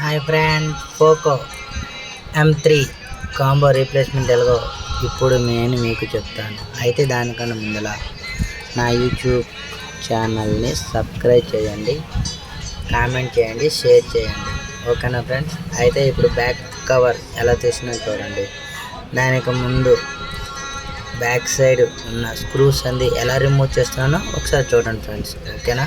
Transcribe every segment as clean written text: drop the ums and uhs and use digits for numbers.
Hi friend, Poco M3 combo replacement ఎలాగో ఇప్పుడు నేను మీకు చెప్తాను. అయితే దానికన్నా ముందల నా యూట్యూబ్ ఛానల్ని సబ్స్క్రైబ్ చేయండి, కామెంట్ చేయండి, షేర్ చేయండి. ఓకేనా ఫ్రెండ్స్? అయితే ఇప్పుడు బ్యాక్ కవర్ ఎలా తీసినా చూడండి. దానికి ముందు బ్యాక్ సైడ్ ఉన్న స్క్రూస్ అంది ఎలా రిమూవ్ చేస్తున్నానో ఒకసారి చూడండి ఫ్రెండ్స్. ఓకేనా?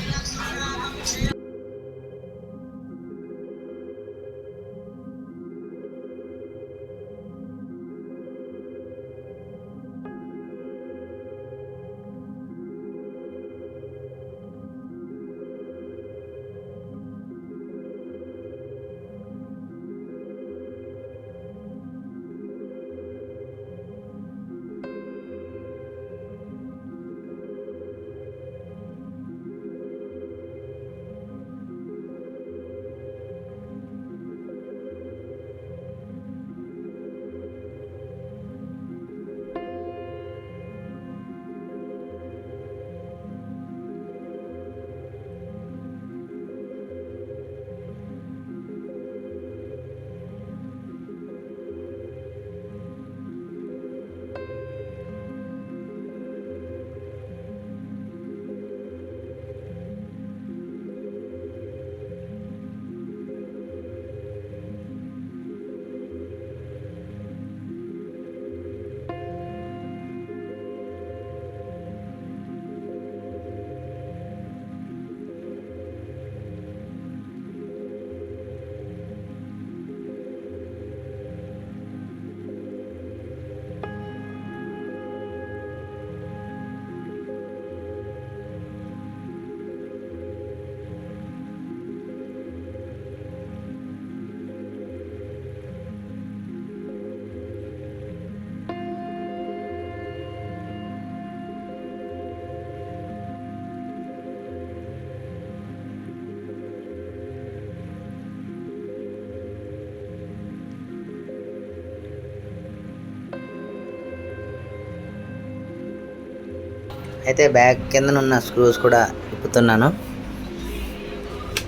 అయితే బ్యాక్ కిందనున్న స్క్రూస్ కూడా తిప్పుతున్నాను,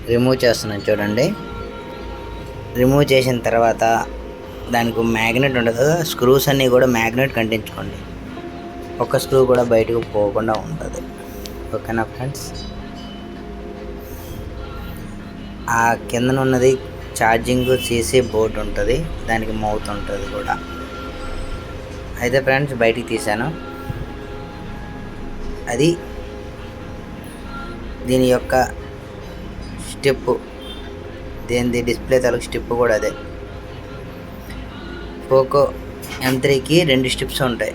రిమూవ్ చేస్తున్నాను. చూడండి, రిమూవ్ చేసిన తర్వాత దానికి మ్యాగ్నెట్ ఉంటుంది కదా, స్క్రూస్ అన్నీ కూడా మ్యాగ్నెట్ కంటించుకోండి. ఒక స్క్రూ కూడా బయటకు పోకుండా ఉంటుంది. ఓకేనా ఫ్రెండ్స్? ఆ కిందనున్నది ఛార్జింగ్ సీసీ బోర్డు ఉంటుంది, దానికి మౌత్ ఉంటుంది కూడా. అయితే ఫ్రెండ్స్, బయటికి తీసాను. అది దీని యొక్క స్టెప్, దీని డిస్ప్లే తాలూకు స్టెప్ కూడా అదే. పోకో M3కి 2 స్టెప్స్ ఉంటాయి,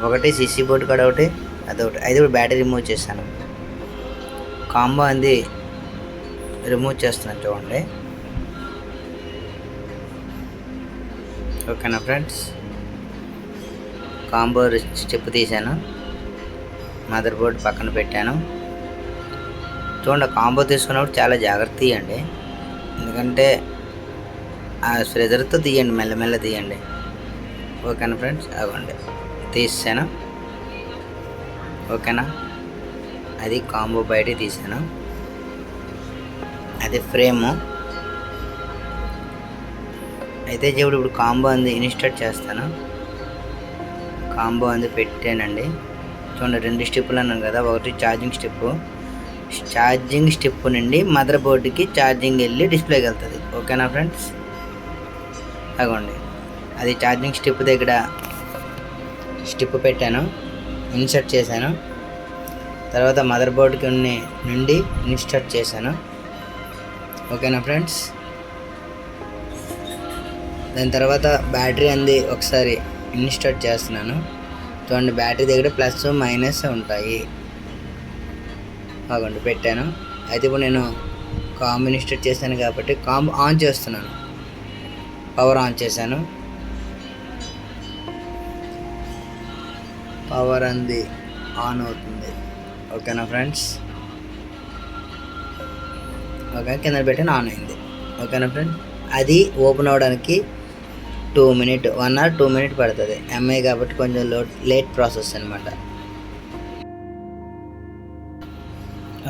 ఒకటి సీసీ బోర్డు కూడా ఒకటి, అదొకటి. అయితే ఇప్పుడు బ్యాటరీ రిమూవ్ చేశాను, కాంబో అంది రిమూవ్ చేస్తున్నాను. చూడండి. ఓకేనా ఫ్రెండ్స్? కాంబో స్టెప్ తీశాను, మదర్ బోర్డు పక్కన పెట్టాను. చూడండి, కాంబో తీసుకున్నప్పుడు చాలా జాగ్రత్త తీయండి, ఎందుకంటే ఆ స్ట్రెజర్తో తీయండి, మెల్లమెల్ల తీయండి. ఓకేనా ఫ్రెండ్స్? అవ్వండి, తీసాను. ఓకేనా? అది కాంబో బయట తీసాను, అది ఫ్రేము. అయితే ఇప్పుడు కాంబో అంది ఇన్స్టార్ట్ చేస్తాను. కాంబో అంది పెట్టానండి. చూడండి, 2 స్టెప్పులు అన్నాను కదా, ఒకటి ఛార్జింగ్ స్టెప్పు. ఛార్జింగ్ స్టెప్ నుండి మదర్ బోర్డుకి ఛార్జింగ్ వెళ్ళి డిస్ప్లేకి వెళ్తుంది. ఓకేనా ఫ్రెండ్స్? అగోండి, అది ఛార్జింగ్ స్టెప్ దగ్గర స్టెప్ పెట్టాను, ఇన్సర్ట్ చేశాను. తర్వాత మదర్ బోర్డుకి నుండి ఇన్స్టార్ట్ చేశాను. ఓకేనా ఫ్రెండ్స్? దాని తర్వాత బ్యాటరీ అంది ఒకసారి ఇన్స్టార్ట్ చేస్తున్నాను. చూడండి, బ్యాటరీ దగ్గర ప్లస్ మైనస్ ఉంటాయి. బాగుండి పెట్టాను. అయితే ఇప్పుడు నేను కాంబో ఇన్స్టార్ట్ చేశాను కాబట్టి కాంబో ఆన్ చేస్తున్నాను. పవర్ ఆన్ చేశాను, పవర్ అంది ఆన్ అవుతుంది. ఓకేనా ఫ్రెండ్స్? ఓకే, కింద పెట్టాను, ఆన్ అయింది. ఓకేనా ఫ్రెండ్స్? అది ఓపెన్ అవ్వడానికి 2 minutes 1 or 2 minutes పడుతుంది. ఎంఐ కాబట్టి కొంచెం లేట్ ప్రాసెస్ అనమాట.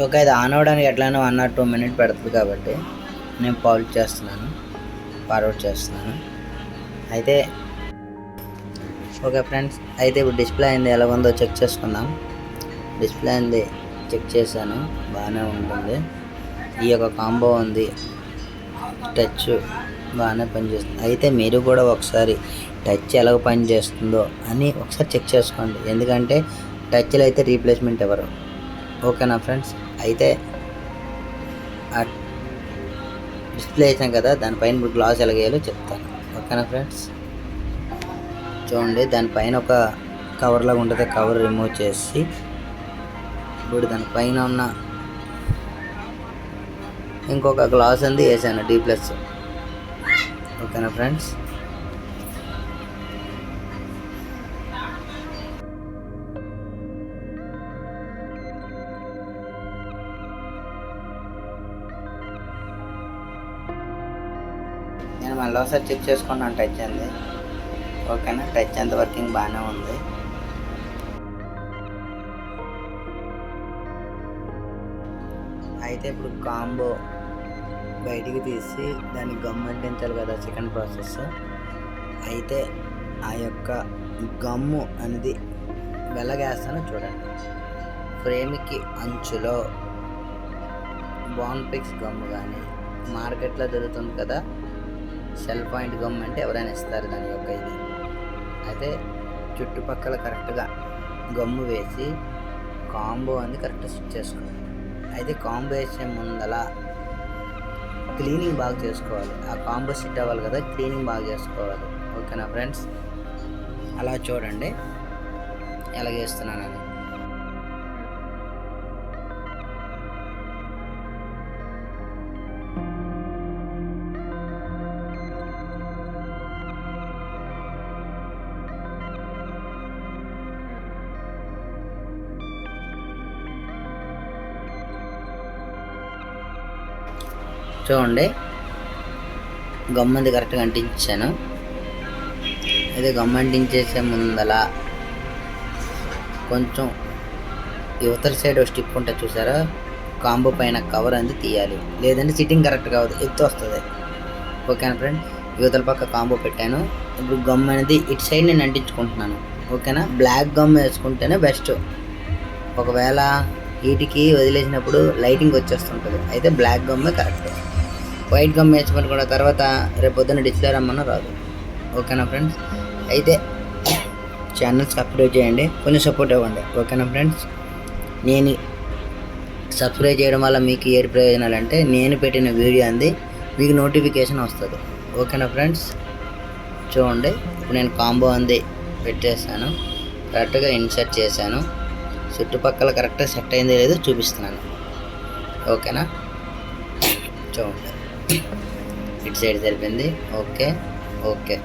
ఓకే, అది ఆన్ అవ్వడానికి ఎట్లానో 1 or 2 minutes పడుతుంది కాబట్టి నేను పాలిష్ చేస్తున్నాను. ఫార్వర్డ్ చేస్తున్నాను. అయితే ఓకే ఫ్రెండ్స్, అయితే ఇప్పుడు డిస్ప్లే అయింది ఎలా ఉందో చెక్ చేసుకుందాం. డిస్ప్లే అయింది చెక్ చేశాను, బాగానే ఉంటుంది. ఈ యొక్క కాంబో ఉంది, టచ్ బాగానే పనిచేస్తుంది. అయితే మీరు కూడా ఒకసారి టచ్ ఎలా పనిచేస్తుందో అని ఒకసారి చెక్ చేసుకోండి, ఎందుకంటే టచ్లో అయితే రీప్లేస్మెంట్ ఎవరు. ఓకేనా ఫ్రెండ్స్, అయితే ఆ డిస్ప్లే వేసాం కదా, దానిపైన ఇప్పుడు గ్లాస్ ఎలాగేయాలో చెప్తాను. ఓకేనా ఫ్రెండ్స్, చూడండి దానిపైన ఒక కవర్ లాగా ఉంటుంది, కవర్ రిమూవ్ చేసి ఇప్పుడు దానిపైన ఉన్న ఇంకొక గ్లాస్ అంది వేసాను D+. ఓకేనా ఫ్రెండ్స్, నేను మళ్ళీ ఒకసారి చెక్ చేసుకున్నాను టచ్ అంది. ఓకేనా, టచ్ అంత వర్కింగ్ బాగానే ఉంది. అయితే ఇప్పుడు కాంబో బయటికి తీసి దాన్ని గమ్ అంటించాలి కదా, సెకండ్ ప్రాసెస్. అయితే ఆ యొక్క గమ్ము అనేది వెలగేస్తాను చూడండి. ఫ్రేమ్కి అంచులో బాన్పిక్స్ గమ్ము కానీ మార్కెట్లో దొరుకుతుంది కదా, సెల్ పాయింట్ గమ్ అంటే ఎవరైనా ఇస్తారు దాని యొక్క ఇది. అయితే చుట్టుపక్కల కరెక్ట్గా గమ్ము వేసి కాంబో అనేది కరెక్ట్గా స్టిచ్ చేసుకోవాలి. అయితే కాంబో వేసే ముందల క్లీనింగ్ బాగా చేసుకోవాలి. ఆ కాంబో సెట్ అవ్వాలి కదా, క్లీనింగ్ బాగా చేసుకోవాలి. ఓకేనా ఫ్రెండ్స్, అలా చూడండి ఎలా చేస్తున్నానని. చూడండి గమ్మంది కరెక్ట్గా అంటించాను. అయితే గమ్ అంటించేసే ముందల కొంచెం యువతల సైడ్ స్టిప్ ఉంటుంది చూసారా, కాంబో పైన కవర్ అనేది తీయాలి, లేదంటే సిట్టింగ్ కరెక్ట్ కావద్దు, ఎత్తు వస్తుంది. ఓకేనా ఫ్రెండ్, యువతల పక్క కాంబో పెట్టాను. ఇప్పుడు గమ్ అనేది ఇటు సైడ్ నేను అంటించుకుంటున్నాను. ఓకేనా, బ్లాక్ గమ్ వేసుకుంటేనే బెస్ట్. ఒకవేళ వీటికి వదిలేసినప్పుడు లైటింగ్ వచ్చేస్తుంటుంది, అయితే బ్లాక్ గమ్మే కరెక్ట్. వైట్ గమ్ వేసుకుంటున్న తర్వాత రేపు పొద్దున్న డిస్ప్లే రమ్మన్నా రాదు. ఓకేనా ఫ్రెండ్స్, అయితే ఛానల్ సబ్స్క్రైబ్ చేయండి, కొంచెం సపోర్ట్ ఇవ్వండి. ఓకేనా ఫ్రెండ్స్, నేను సబ్స్క్రైబ్ చేయడం వల్ల మీకు ఏడు ప్రయోజనాలు అంటే, నేను పెట్టిన వీడియో అంది మీకు నోటిఫికేషన్ వస్తుంది. ఓకేనా ఫ్రెండ్స్, చూడండి ఇప్పుడు నేను కాంబో అంది పెట్టేసాను, కరెక్ట్గా ఇన్సర్ట్ చేశాను. చుట్టుపక్కల కరెక్ట్గా సెట్ అయిందో లేదో చూపిస్తున్నాను. ఓకేనా, చూడండి ఇటు సైడ్ సరిపోయింది. ఓకే ఓకే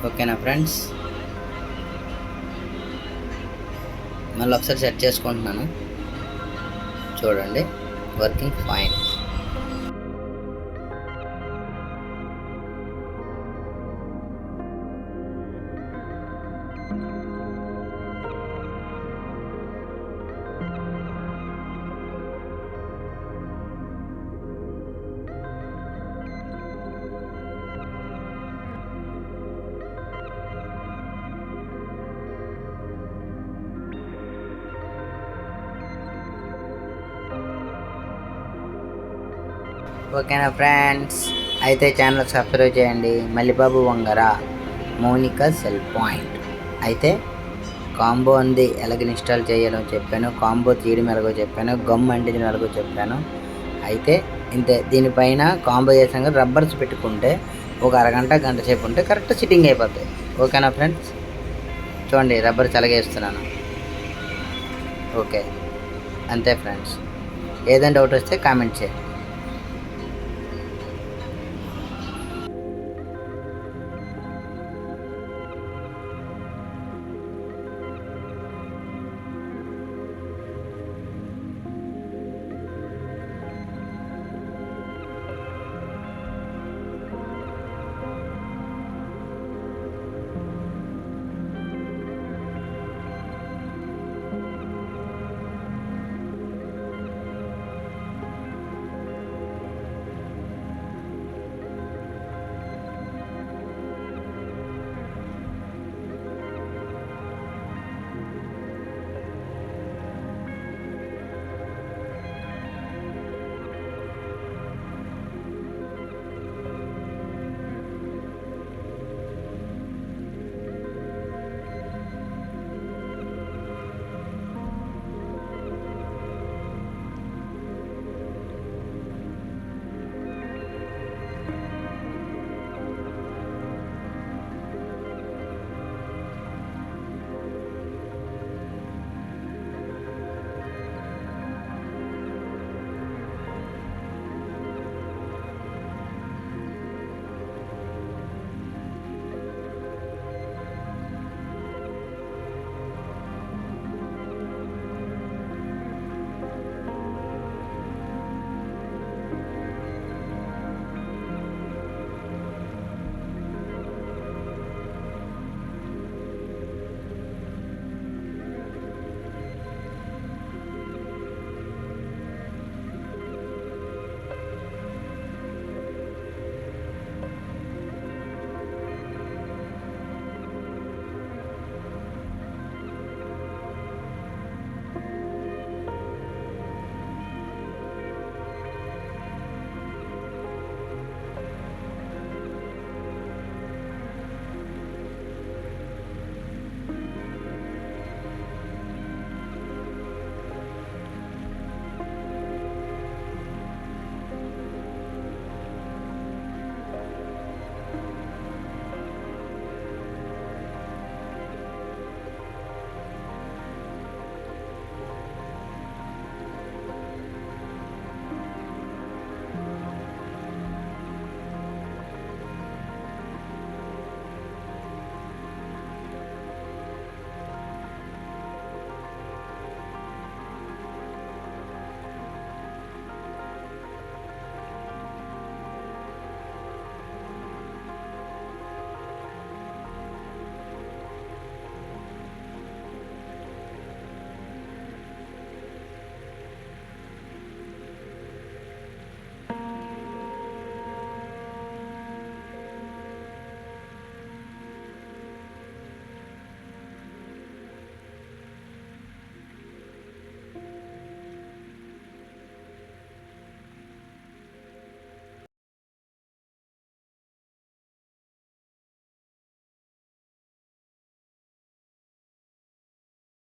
ఓకేనా ఫ్రెండ్స్, మళ్ళీ ఒకసారి సెట్ చేసుకుంటున్నాను. చూడండి వర్కింగ్ ఫైన్. ఓకేనా ఫ్రెండ్స్, అయితే ఛానల్ సబ్స్క్రైబ్ చేయండి. Mallibabu Vangara Mounika cell point. అయితే కాంబో అంది ఎలాగ ఇన్స్టాల్ చేయాలో చెప్పాను, కాంబో తీయడం ఎలాగో చెప్పాను, గమ్ అంటించడం ఎలాగో చెప్పాను. అయితే ఇంతే, దీనిపైన కాంబో చేసాక రబ్బర్స్ పెట్టుకుంటే ఒక అరగంట గంట సేపు ఉంటే కరెక్ట్ సిట్టింగ్ అయిపోతాయి. ఓకేనా ఫ్రెండ్స్, చూడండి రబ్బర్స్ ఎలాగేస్తున్నాను. ఓకే అంతే ఫ్రెండ్స్, ఏదైనా డౌట్ వస్తే కామెంట్ చేయండి.